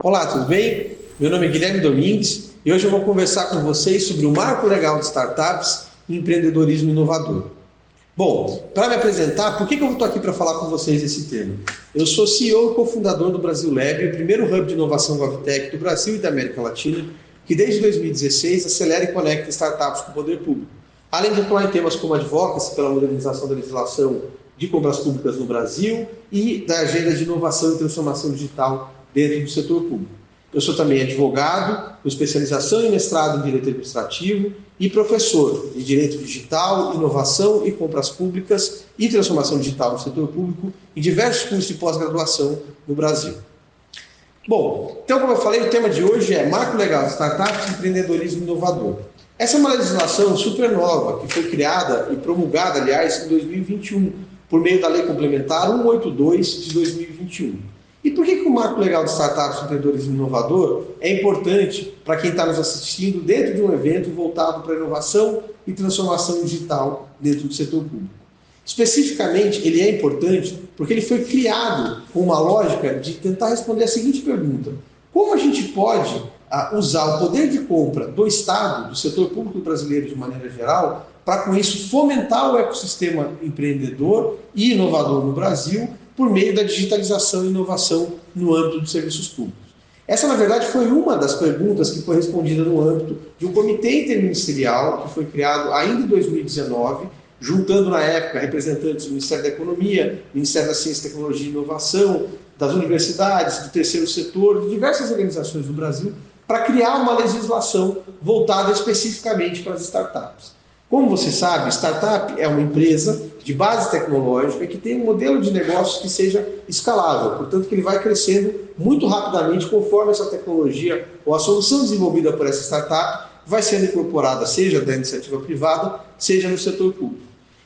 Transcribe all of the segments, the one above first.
Olá, tudo bem? Meu nome é Guilherme Domingues e hoje eu vou conversar com vocês sobre o Marco Legal de Startups e Empreendedorismo Inovador. Bom, para me apresentar, por que eu estou aqui para falar com vocês desse tema? Eu sou CEO e cofundador do Brasil Lab, o primeiro hub de inovação GovTech do Brasil e da América Latina, que desde 2016 acelera e conecta startups com o poder público, além de atuar em temas como advocacy pela modernização da legislação de compras públicas no Brasil e da agenda de inovação e transformação digital dentro do setor público. Eu sou também advogado, com especialização e mestrado em Direito Administrativo e professor de Direito Digital, Inovação e Compras Públicas e Transformação Digital no setor público em diversos cursos de pós-graduação no Brasil. Bom, então como eu falei, o tema de hoje é Marco Legal de Startups e Empreendedorismo Inovador. Essa é uma legislação super nova, que foi criada e promulgada, aliás, em 2021, por meio da Lei Complementar 182 de 2021. E por que o Marco Legal de Startups e Empreendedorismo Inovador é importante para quem está nos assistindo dentro de um evento voltado para inovação e transformação digital dentro do setor público? Especificamente, ele é importante porque ele foi criado com uma lógica de tentar responder a seguinte pergunta: como a gente pode usar o poder de compra do Estado, do setor público brasileiro de maneira geral, para com isso fomentar o ecossistema empreendedor e inovador no Brasil por meio da digitalização e inovação no âmbito dos serviços públicos? Essa, na verdade, foi uma das perguntas que foi respondida no âmbito de um comitê interministerial que foi criado ainda em 2019, juntando na época representantes do Ministério da Economia, Ministério da Ciência, Tecnologia e Inovação, das universidades, do terceiro setor, de diversas organizações do Brasil, para criar uma legislação voltada especificamente para as startups. Como você sabe, startup é uma empresa de base tecnológica que tem um modelo de negócio que seja escalável, portanto que ele vai crescendo muito rapidamente conforme essa tecnologia ou a solução desenvolvida por essa startup vai sendo incorporada, seja da iniciativa privada, seja no setor público.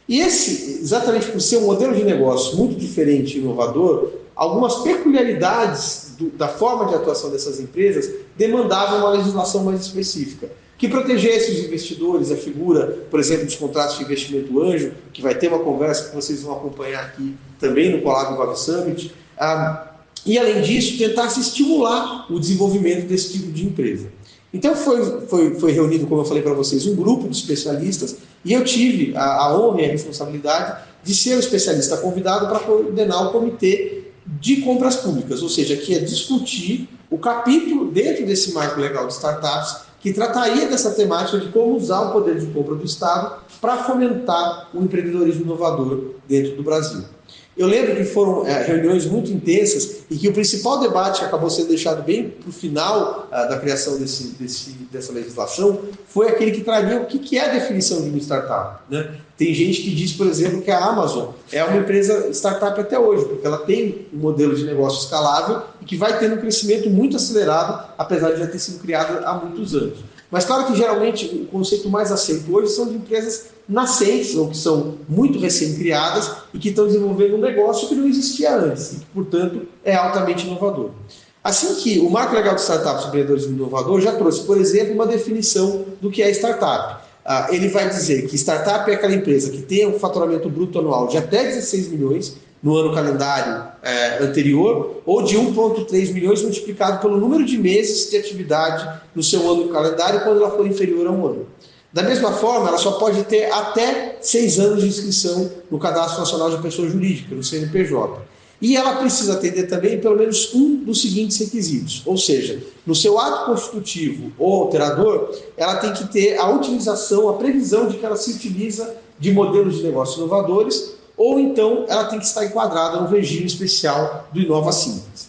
E exatamente por ser um modelo de negócio muito diferente e inovador, algumas peculiaridades da forma de atuação dessas empresas demandavam uma legislação mais específica, que protegesse os investidores, a figura, por exemplo, dos contratos de investimento anjo, que vai ter uma conversa que vocês vão acompanhar aqui também no Colab Gov Summit, e além disso, tentasse estimular o desenvolvimento desse tipo de empresa. Então foi reunido, como eu falei para vocês, um grupo de especialistas, e eu tive a honra e a responsabilidade de ser o especialista convidado para coordenar o comitê de compras públicas, ou seja, que é discutir o capítulo dentro desse marco legal de startups que trataria dessa temática de como usar o poder de compra do Estado para fomentar o empreendedorismo inovador dentro do Brasil. Eu lembro que foram reuniões muito intensas e que o principal debate acabou sendo deixado bem para o final da criação dessa legislação foi aquele que traria o que é a definição de uma startup, né? Tem gente que diz, por exemplo, que a Amazon é uma empresa startup até hoje, porque ela tem um modelo de negócio escalável e que vai tendo um crescimento muito acelerado, apesar de já ter sido criada há muitos anos. Mas claro que geralmente o conceito mais aceito hoje são de empresas nascentes ou que são muito recém-criadas e que estão desenvolvendo um negócio que não existia antes e que, portanto, é altamente inovador. Assim que o Marco Legal de Startups e Empreendedorismo Inovador já trouxe, por exemplo, uma definição do que é startup. Ele vai dizer que startup é aquela empresa que tem um faturamento bruto anual de até 16 milhões no ano calendário anterior, ou de 1,3 milhões multiplicado pelo número de meses de atividade no seu ano calendário quando ela for inferior a um ano. Da mesma forma, ela só pode ter até 6 anos de inscrição no Cadastro Nacional de Pessoa Jurídica, no CNPJ. E ela precisa atender também pelo menos um dos seguintes requisitos, ou seja, no seu ato constitutivo ou alterador, ela tem que ter a utilização, a previsão de que ela se utiliza de modelos de negócios inovadores, ou então ela tem que estar enquadrada no regime especial do Inova Simples.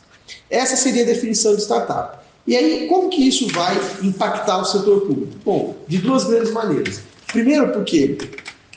Essa seria a definição de startup. E aí, como que isso vai impactar o setor público? Bom, de duas grandes maneiras. Primeiro, porque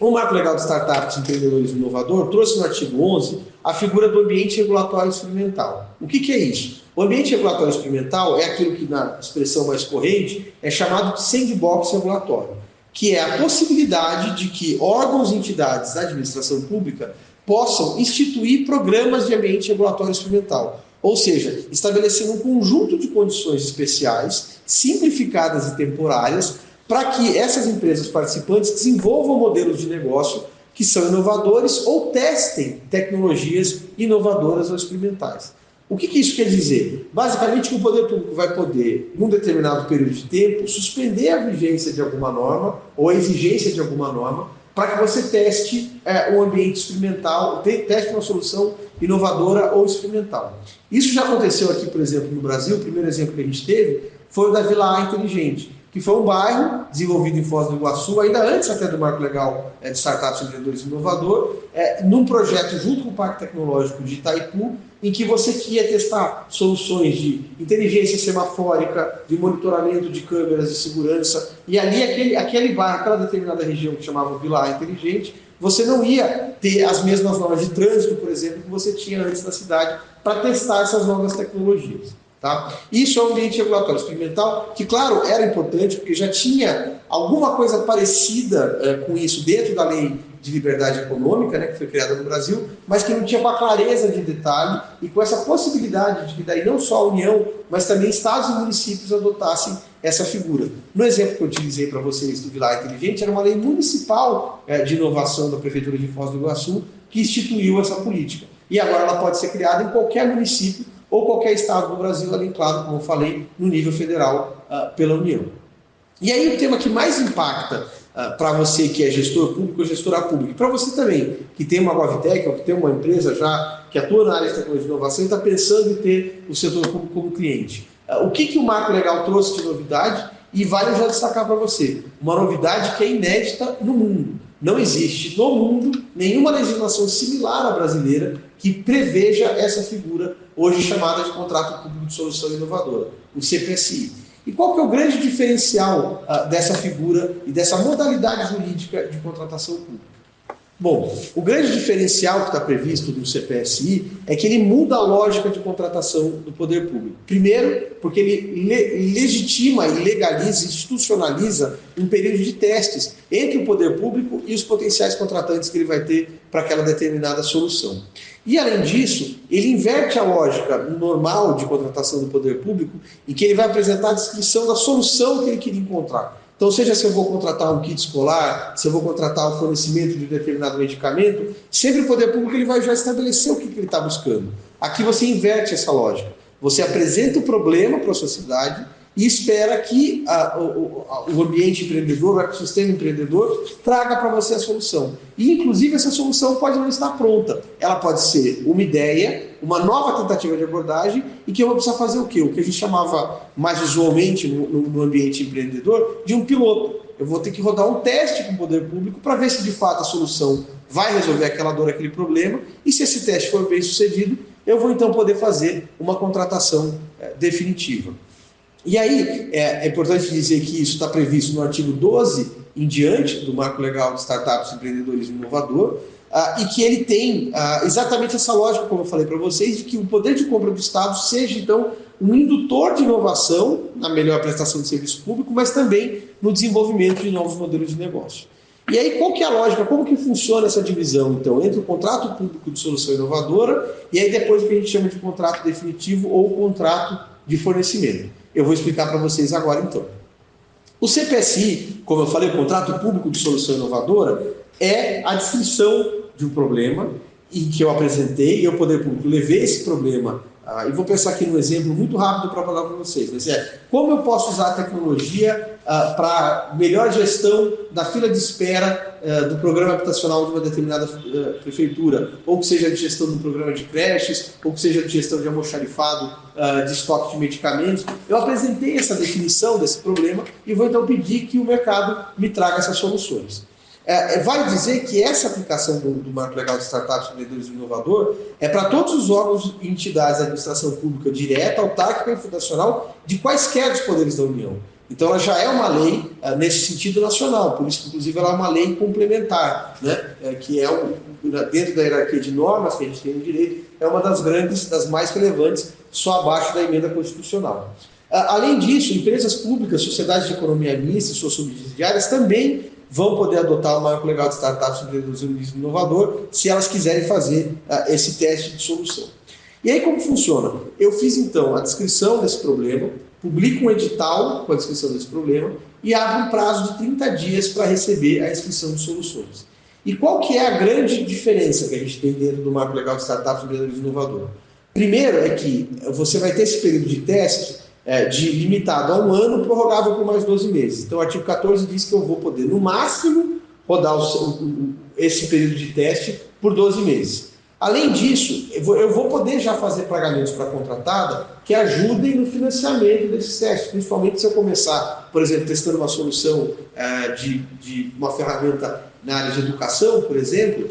o Marco Legal de Startups e Empreendedorismo Inovador trouxe no artigo 11 a figura do ambiente regulatório experimental. O que é isso? O ambiente regulatório experimental é aquilo que, na expressão mais corrente, é chamado de sandbox regulatório, que é a possibilidade de que órgãos e entidades da administração pública possam instituir programas de ambiente regulatório experimental, ou seja, estabelecendo um conjunto de condições especiais, simplificadas e temporárias, para que essas empresas participantes desenvolvam modelos de negócio que são inovadores ou testem tecnologias inovadoras ou experimentais. O que isso quer dizer? Basicamente que o poder público vai poder, num determinado período de tempo, suspender a vigência de alguma norma ou a exigência de alguma norma para que você teste um ambiente experimental, teste uma solução inovadora ou experimental. Isso já aconteceu aqui, por exemplo, no Brasil. O primeiro exemplo que a gente teve foi o da Vila A Inteligente, que foi um bairro desenvolvido em Foz do Iguaçu, ainda antes até do Marco Legal de Startups e Empreendedorismo Inovador, num projeto junto com o Parque Tecnológico de Itaipu, em que você ia testar soluções de inteligência semafórica, de monitoramento de câmeras de segurança, e ali aquele bairro, aquela determinada região que chamava Vila A Inteligente, você não ia ter as mesmas normas de trânsito, por exemplo, que você tinha antes na cidade, para testar essas novas tecnologias. Tá? Isso é um ambiente regulatório experimental que, claro, era importante, porque já tinha alguma coisa parecida com isso dentro da lei de liberdade econômica, né, que foi criada no Brasil, mas que não tinha com a clareza de detalhe e com essa possibilidade de que daí não só a União, mas também estados e municípios adotassem essa figura. No exemplo que eu utilizei para vocês do Vila Inteligente, era uma lei municipal de inovação da Prefeitura de Foz do Iguaçu que instituiu essa política. E agora ela pode ser criada em qualquer município ou qualquer estado do Brasil, além, claro, como eu falei, no nível federal pela União. E aí o tema que mais impacta para você que é gestor público ou gestora pública, para você também que tem uma GovTech ou que tem uma empresa já que atua na área de tecnologia e inovação e está pensando em ter o setor público como cliente. O que o Marco Legal trouxe de novidade? E vale já destacar para você, uma novidade que é inédita no mundo. Não existe no mundo nenhuma legislação similar à brasileira que preveja essa figura hoje chamada de Contrato Público de Solução Inovadora, o CPSI. E qual que é o grande diferencial dessa figura e dessa modalidade jurídica de contratação pública? Bom, o grande diferencial que está previsto no CPSI é que ele muda a lógica de contratação do poder público. Primeiro, porque ele legitima e legaliza, institucionaliza um período de testes entre o poder público e os potenciais contratantes que ele vai ter para aquela determinada solução. E, além disso, ele inverte a lógica normal de contratação do poder público, em que ele vai apresentar a descrição da solução que ele queria encontrar. Então, seja se eu vou contratar um kit escolar, se eu vou contratar o fornecimento de um determinado medicamento, sempre o poder público ele vai já estabelecer o que ele está buscando. Aqui você inverte essa lógica. Você apresenta o problema para a sociedade e espera que o ambiente empreendedor, o ecossistema empreendedor, traga para você a solução. E, inclusive, essa solução pode não estar pronta. Ela pode ser uma ideia, uma nova tentativa de abordagem e que eu vou precisar fazer o quê? O que a gente chamava mais usualmente no ambiente empreendedor de um piloto. Eu vou ter que rodar um teste com o poder público para ver se, de fato, a solução vai resolver aquela dor, aquele problema. E se esse teste for bem sucedido, eu vou, então, poder fazer uma contratação definitiva. E aí, é importante dizer que isso está previsto no artigo 12 em diante do Marco Legal de Startups e Empreendedorismo Inovador, e que ele tem exatamente essa lógica, como eu falei para vocês, de que o poder de compra do Estado seja, então, um indutor de inovação na melhor prestação de serviço público, mas também no desenvolvimento de novos modelos de negócio. E aí, qual que é a lógica, como que funciona essa divisão, então, entre o contrato público de solução inovadora e aí depois o que a gente chama de contrato definitivo ou contrato de fornecimento? Eu vou explicar para vocês agora, então. O CPSI, como eu falei, o Contrato Público de Solução Inovadora, é a descrição de um problema e que eu apresentei, e eu, poder público, levei esse problema, e vou pensar aqui num exemplo muito rápido para falar para vocês, mas como eu posso usar a tecnologia para melhor gestão da fila de espera do programa habitacional de uma determinada prefeitura, ou que seja de gestão do programa de creches, ou que seja de gestão de almoxarifado de estoque de medicamentos. Eu apresentei essa definição desse problema e vou então pedir que o mercado me traga essas soluções. Vale dizer que essa aplicação do Marco Legal de Startups e Empreendedorismo Inovador é para todos os órgãos e entidades da administração pública direta, autárquica e fundacional de quaisquer dos poderes da União. Então, ela já é uma lei nesse sentido nacional, por isso que, inclusive, ela é uma lei complementar, né? Que é, dentro da hierarquia de normas que a gente tem no direito, é uma das grandes, das mais relevantes, só abaixo da emenda constitucional. Além disso, empresas públicas, sociedades de economia mista e suas subsidiárias também vão poder adotar o Marco Legal de Startups e Empreendedorismo Inovador se elas quiserem fazer esse teste de solução. E aí como funciona? Eu fiz então a descrição desse problema, publico um edital com a descrição desse problema e abro um prazo de 30 dias para receber a inscrição de soluções. E qual que é a grande diferença que a gente tem dentro do Marco Legal de Startups e Empreendedorismo Inovador? Primeiro é que você vai ter esse período de teste limitado a 1 ano, prorrogável por mais 12 meses. Então, o artigo 14 diz que eu vou poder, no máximo, rodar esse período de teste por 12 meses. Além disso, eu vou poder já fazer pagamentos para a contratada que ajudem no financiamento desses testes, principalmente se eu começar, por exemplo, testando uma solução de uma ferramenta na área de educação, por exemplo.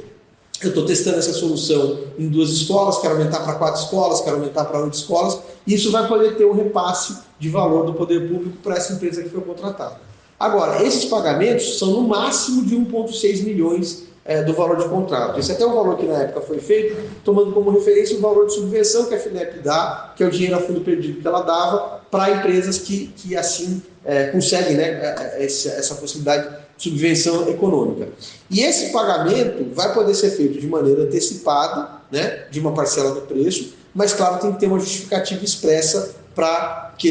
Eu estou testando essa solução em 2 escolas, quero aumentar para 4 escolas, quero aumentar para 8 escolas, e isso vai poder ter um repasse de valor do poder público para essa empresa que foi contratada. Agora, esses pagamentos são no máximo de 1,6 milhões do valor de contrato. Esse é até o valor que na época foi feito, tomando como referência o valor de subvenção que a FINEP dá, que é o dinheiro a fundo perdido que ela dava para empresas que assim conseguem, né, essa possibilidade de subvenção econômica. E esse pagamento vai poder ser feito de maneira antecipada, né, de uma parcela do preço, mas claro, tem que ter uma justificativa expressa para que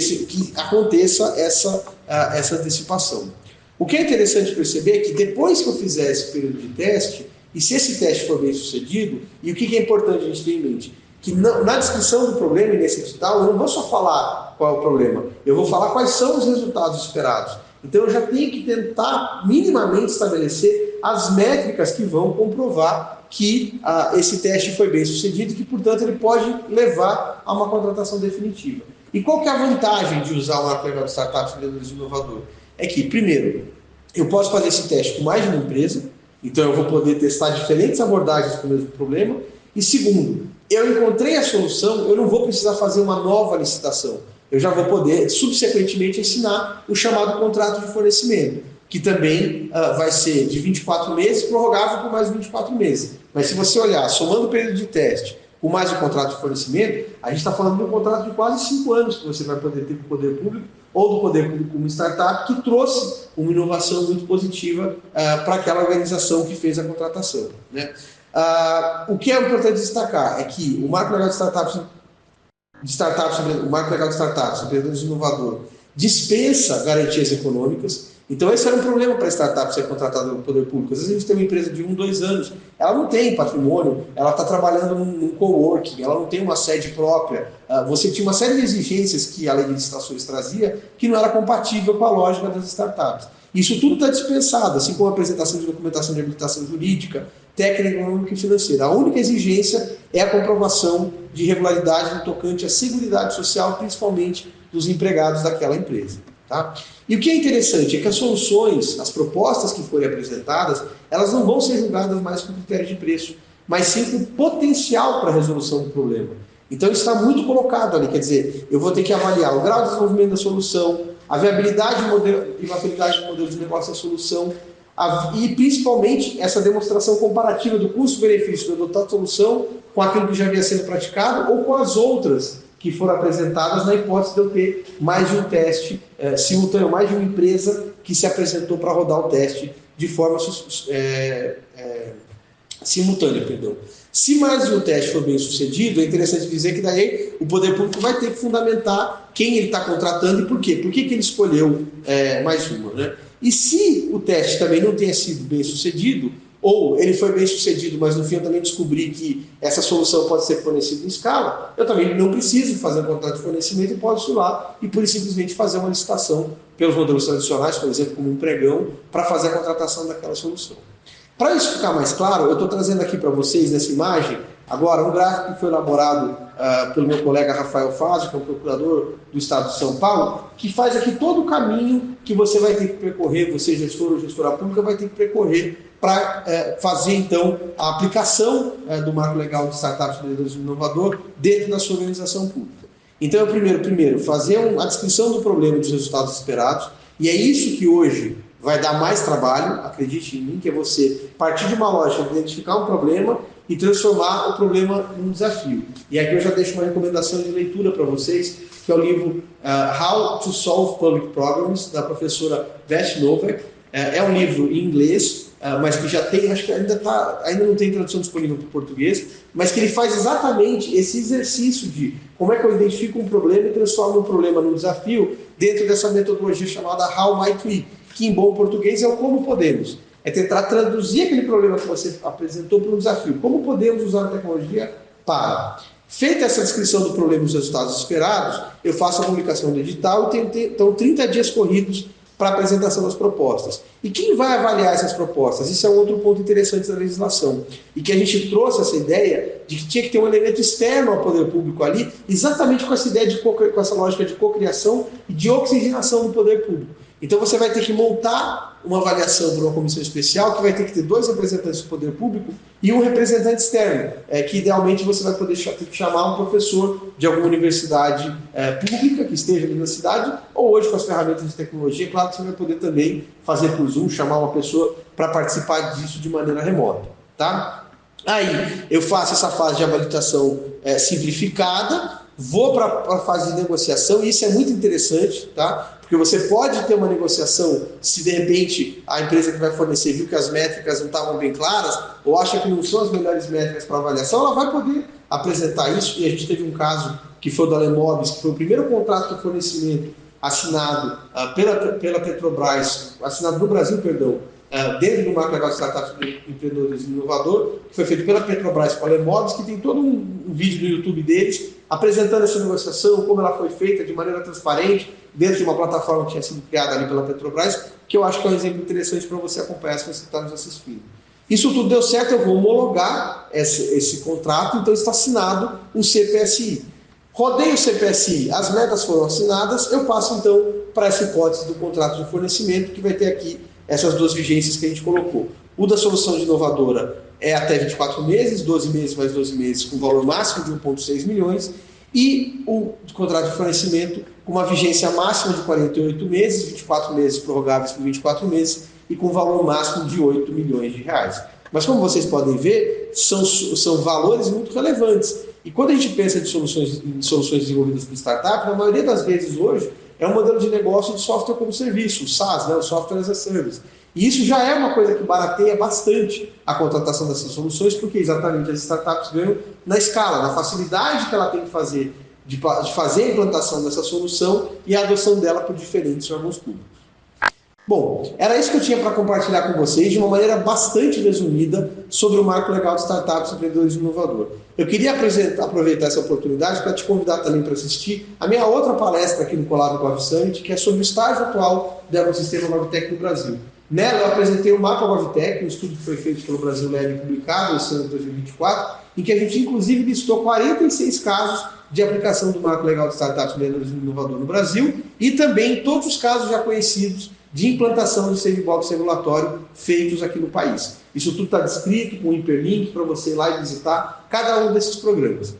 aconteça essa antecipação. O que é interessante perceber é que depois que eu fizer esse período de teste, e se esse teste for bem sucedido, e o que é importante a gente ter em mente? Que na descrição do problema e nesse edital, eu não vou só falar qual é o problema, eu vou falar quais são os resultados esperados. Então eu já tenho que tentar minimamente estabelecer as métricas que vão comprovar que esse teste foi bem sucedido e que, portanto, ele pode levar a uma contratação definitiva. E qual que é a vantagem de usar o marco legal de startups e empreendedorismo inovador? É que, primeiro, eu posso fazer esse teste com mais de uma empresa, então eu vou poder testar diferentes abordagens para o mesmo problema. E segundo, eu encontrei a solução, eu não vou precisar fazer uma nova licitação. Eu já vou poder, subsequentemente, assinar o chamado contrato de fornecimento, que também vai ser de 24 meses, prorrogável por mais 24 meses. Mas se você olhar, somando o período de teste com mais o contrato de fornecimento, a gente está falando de um contrato de quase 5 anos que você vai poder ter com o poder público, ou do poder público como startup, que trouxe uma inovação muito positiva para aquela organização que fez a contratação, né? O que é importante destacar é que o marco legal de startups, o marco legal de startups, empreendedorismo inovador, dispensa garantias econômicas. Então esse era um problema para a startup ser contratada pelo poder público. Às vezes a gente tem uma empresa de 1, 2 anos, ela não tem patrimônio, ela está trabalhando num coworking, ela não tem uma sede própria. Você tinha uma série de exigências que a lei de licitações trazia que não era compatível com a lógica das startups. Isso tudo está dispensado, assim como a apresentação de documentação de habilitação jurídica, técnica, econômica e financeira. A única exigência é a comprovação de regularidade no tocante à seguridade social, principalmente dos empregados daquela empresa. Tá? E o que é interessante é que as soluções, as propostas que forem apresentadas, elas não vão ser julgadas mais com critério de preço, mas sim com potencial para a resolução do problema. Então isso está muito colocado ali, quer dizer, eu vou ter que avaliar o grau de desenvolvimento da solução, a viabilidade e maturidade do modelo de negócio da solução, e principalmente essa demonstração comparativa do custo-benefício de adotar a solução com aquilo que já havia sido praticado ou com as outras que foram apresentadas na hipótese de eu ter mais de um teste simultâneo, mais de uma empresa que se apresentou para rodar o teste de forma simultânea. Se mais de um teste for bem sucedido, é interessante dizer que daí o poder público vai ter que fundamentar quem ele está contratando e por quê. Por que ele escolheu mais uma, né? E se o teste também não tenha sido bem sucedido, ou ele foi bem sucedido, mas no fim eu também descobri que essa solução pode ser fornecida em escala, eu também não preciso fazer um contrato de fornecimento e posso ir lá e pura e simplesmente fazer uma licitação pelos modelos tradicionais, por exemplo, como um pregão, para fazer a contratação daquela solução. Para isso ficar mais claro, eu estou trazendo aqui para vocês, nessa imagem, agora um gráfico que foi elaborado pelo meu colega Rafael Fazio, que é o procurador do Estado de São Paulo, que faz aqui todo o caminho que você vai ter que percorrer, você gestor ou gestora pública vai ter que percorrer para fazer, então, a aplicação do marco legal de startups e empreendedorismo inovador dentro da sua organização pública. Então, eu primeiro fazer a descrição do problema e dos resultados esperados, e é isso que hoje vai dar mais trabalho, acredite em mim, que é você partir de uma lógica de identificar um problema e transformar o problema num desafio. E aqui eu já deixo uma recomendação de leitura para vocês, que é o livro How to Solve Public Problems, da professora Beth Novak. É um livro em inglês, mas que já tem, acho que ainda não tem tradução disponível para o português, mas que ele faz exatamente esse exercício de como é que eu identifico um problema e transformo um problema num desafio dentro dessa metodologia chamada How Might We, que em bom português é o como podemos. É tentar traduzir aquele problema que você apresentou para um desafio. Como podemos usar a tecnologia para? Feita essa descrição do problema e dos resultados esperados, eu faço a publicação do edital e tenho então 30 dias corridos para a apresentação das propostas. E quem vai avaliar essas propostas? Isso é um outro ponto interessante da legislação. E que a gente trouxe essa ideia de que tinha que ter um elemento externo ao poder público ali, exatamente com essa ideia com essa lógica de cocriação e de oxigenação do poder público. Então você vai ter que montar uma avaliação por uma comissão especial que vai ter que ter 2 representantes do poder público e um representante externo, que idealmente você vai poder ter que chamar um professor de alguma universidade pública que esteja ali na cidade, ou hoje com as ferramentas de tecnologia, claro que você vai poder também fazer por Zoom, chamar uma pessoa para participar disso de maneira remota. Tá? Aí eu faço essa fase de habilitação simplificada, vou para a fase de negociação, e isso é muito interessante, tá? Porque você pode ter uma negociação se de repente a empresa que vai fornecer viu que as métricas não estavam bem claras, ou acha que não são as melhores métricas para avaliação, ela vai poder apresentar isso. E a gente teve um caso que foi o da Lemobis, que foi o primeiro contrato de fornecimento assinado pela Petrobras, assinado no Brasil, perdão, dentro do Marco Legal de Startups de Empreendedorismo Inovador, que foi feito pela Petrobras com a Lemobis, que tem todo um vídeo no YouTube deles, apresentando essa negociação, como ela foi feita de maneira transparente, dentro de uma plataforma que tinha sido criada ali pela Petrobras, que eu acho que é um exemplo interessante para você acompanhar se você está nos assistindo. Isso tudo deu certo, eu vou homologar esse contrato, então está assinado o CPSI. Rodei o CPSI, as metas foram assinadas, eu passo então para essa hipótese do contrato de fornecimento, que vai ter aqui essas 2 vigências que a gente colocou. O da solução de inovadora é até 24 meses, 12 meses mais 12 meses, com valor máximo de 1,6 milhões, e o contrato de fornecimento com uma vigência máxima de 48 meses, 24 meses prorrogáveis por 24 meses, e com valor máximo de 8 milhões de reais. Mas como vocês podem ver, são valores muito relevantes. E quando a gente pensa em soluções desenvolvidas por startup, na maioria das vezes hoje, é um modelo de negócio de software como serviço, o SaaS, o Software as a Service. E isso já é uma coisa que barateia bastante a contratação dessas soluções, porque exatamente as startups ganham na escala, na facilidade que ela tem de fazer a implantação dessa solução e a adoção dela por diferentes órgãos públicos. Bom, era isso que eu tinha para compartilhar com vocês de uma maneira bastante resumida sobre o Marco Legal de Startups e Empreendedorismo Inovador. Eu queria aproveitar essa oportunidade para te convidar também para assistir a minha outra palestra aqui no Colab Gov Summit, que é sobre o estágio atual do ecossistema GovTech no Brasil. Nela eu apresentei o Mapa GovTech, um estudo que foi feito pelo Brasil Lab e publicado esse ano de 2024, em que a gente inclusive listou 46 casos de aplicação do Marco Legal de Startups e Empreendedorismo Inovador no Brasil, e também todos os casos já conhecidos de implantação de sandbox regulatório feitos aqui no país. Isso tudo está descrito com um hiperlink para você ir lá e visitar cada um desses programas.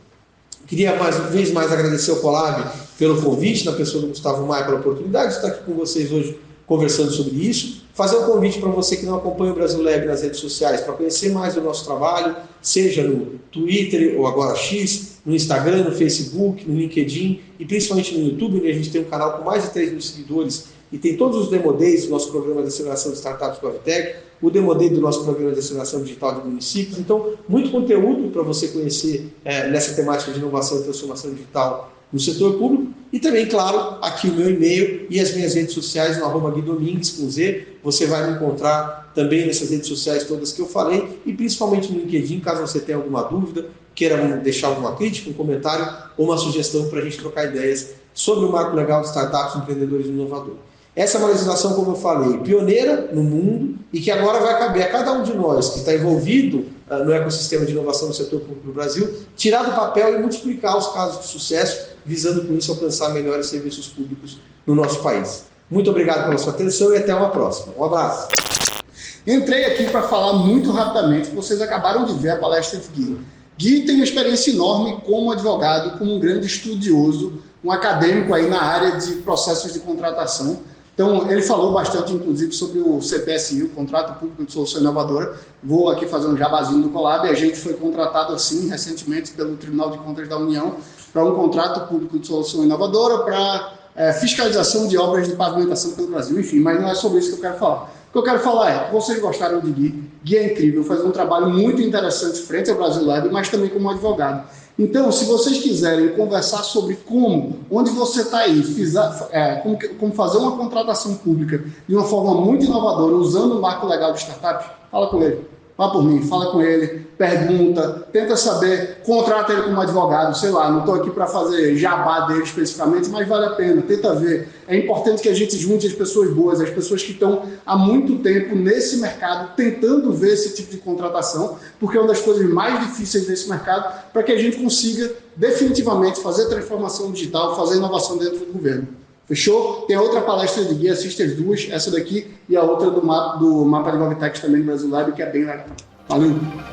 Queria mais uma vez agradecer ao Colab pelo convite, na pessoa do Gustavo Maia, pela oportunidade de estar aqui com vocês hoje conversando sobre isso. Fazer um convite para você que não acompanha o Brasil Lab nas redes sociais para conhecer mais do nosso trabalho, seja no Twitter ou agora X, no Instagram, no Facebook, no LinkedIn e principalmente no YouTube, onde a gente tem um canal com mais de 3 mil seguidores e tem todos os Demo Days do nosso programa de aceleração de startups GovTech, o Demo Day do nosso programa de aceleração digital de municípios. Então, muito conteúdo para você conhecer nessa temática de inovação e transformação digital no setor público. E também, claro, aqui o meu e-mail e as minhas redes sociais no @guidomingues com Z. Você vai me encontrar também nessas redes sociais todas que eu falei e principalmente no LinkedIn, caso você tenha alguma dúvida, queira deixar alguma crítica, um comentário ou uma sugestão para a gente trocar ideias sobre o Marco Legal de Startups e Empreendedorismo Inovador. Essa é uma legislação, como eu falei, pioneira no mundo e que agora vai caber a cada um de nós que está envolvido no ecossistema de inovação no setor público do Brasil, tirar do papel e multiplicar os casos de sucesso, visando com isso alcançar melhores serviços públicos no nosso país. Muito obrigado pela sua atenção e até uma próxima. Um abraço. Entrei aqui para falar muito rapidamente, vocês acabaram de ver a palestra de Gui. Gui tem uma experiência enorme como advogado, como um grande estudioso, um acadêmico aí na área de processos de contratação. Então, ele falou bastante, inclusive, sobre o CPSI, o Contrato Público de Solução Inovadora. Vou aqui fazer um jabazinho do Colab. A gente foi contratado, assim, recentemente pelo Tribunal de Contas da União para um Contrato Público de Solução Inovadora para fiscalização de obras de pavimentação pelo Brasil. Enfim, mas não é sobre isso que eu quero falar. O que eu quero falar é, vocês gostaram de Gui. Gui é incrível, faz um trabalho muito interessante frente ao Brasil Lab, mas também como advogado. Então, se vocês quiserem conversar sobre onde você está aí, como fazer uma contratação pública de uma forma muito inovadora, usando o Marco Legal de Startup, fala com ele. vá por mim, fala com ele, pergunta, tenta saber, contrata ele como advogado, sei lá, não estou aqui para fazer jabá dele especificamente, mas vale a pena, tenta ver. É importante que a gente junte as pessoas boas, as pessoas que estão há muito tempo nesse mercado tentando ver esse tipo de contratação, porque é uma das coisas mais difíceis desse mercado, para que a gente consiga definitivamente fazer transformação digital, fazer inovação dentro do governo. Fechou? Tem outra palestra de guia, assista as duas, essa daqui e a outra do mapa de Movitex também do Brasil Lab, que é bem legal. Valeu!